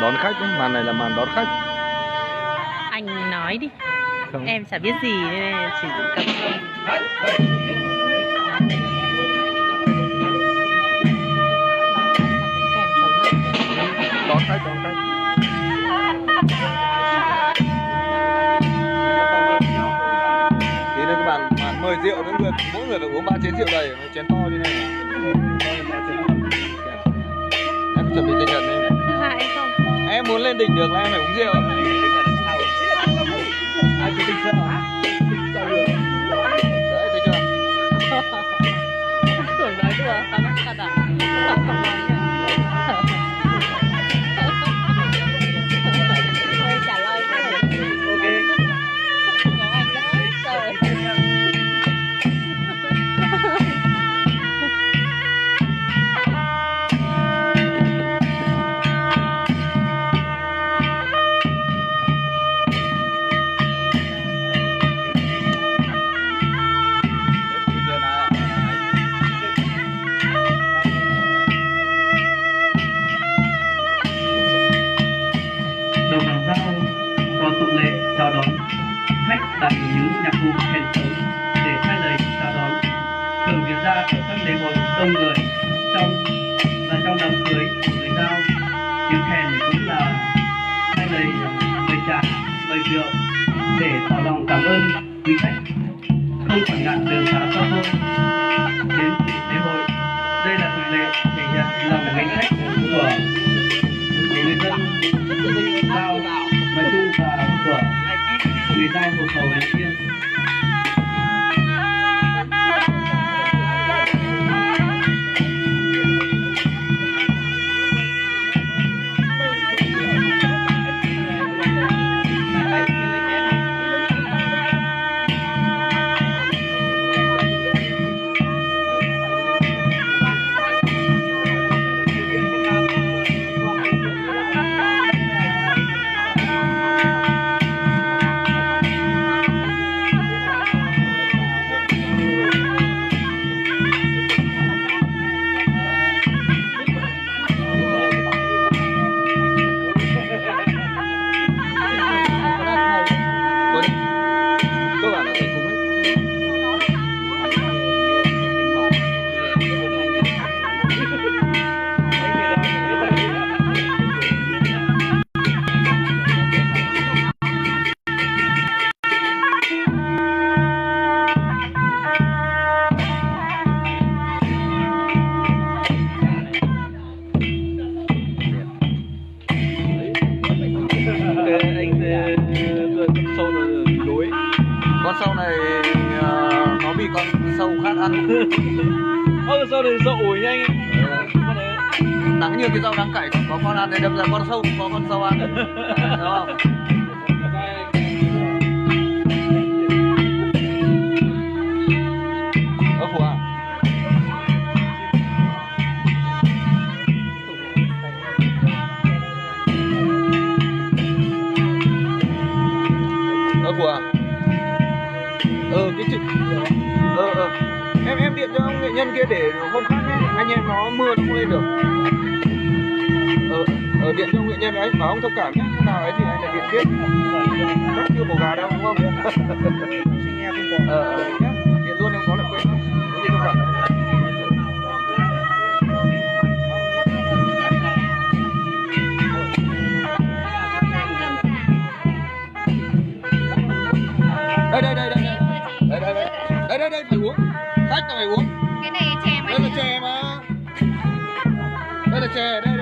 Đón khách đấy, màn này là màn đón khách. Anh nói đi. Không. Em chả biết gì nên chỉ cầm. Đón khách, đón khách. Thì đây các bạn, màn mời rượu đến người, mỗi người phải uống 3 chén rượu đầy, chén to như này. Em chuẩn bị cho Trần đi. Hại không? Em muốn lên đỉnh được là em phải uống rượu. Ai cứ thích sợ hả? Đấy, thấy chưa? Tưởng nói đùa, thật à? Thôi trả lời thôi. Ok. Có anh đấy, trời. Đầu tháng sau có tục lệ chào đón khách tại những nhạc cụ kèn trống để thay lời chào đón, thường diễn ra ở các lễ hội đông người trong đám cưới của người Dao. Tiếng kèn cũng là thay lời mời trà, mời rượu để tỏ lòng cảm ơn quý khách không quản ngại đường xá xa xôi đến lễ hội. Đây là tục lệ thể hiện lòng mến khách của người dân Dao nói chung và của người Dao Hồ Khẩu nói riêng. Cơ bản là phải cùng hết. Sâu là lối. Con sâu này nó bị con sâu khác ăn. Con sâu này sợ ủi nha anh em. Nắng như cái rau đáng cải có con ăn thì đâm ra con sâu cũng có con sâu ăn. Đúng không? Ơ phù à? Phù à? Cái chuyện em điện cho ông nghệ nhân kia để hôm khác nhé, anh em nó mưa nó không lên được. Điện cho ông nghệ nhân ấy, bảo ông thông cảm nhé, nào ấy thì anh lại điện tiếp. Chắc chưa bổ gà đâu đúng không? Điện luôn em có lại quên không? Điện thông cảm. Đây phải uống, khách là phải uống. Cái này chè mà. Đây là chè mà. Đây là chè đây.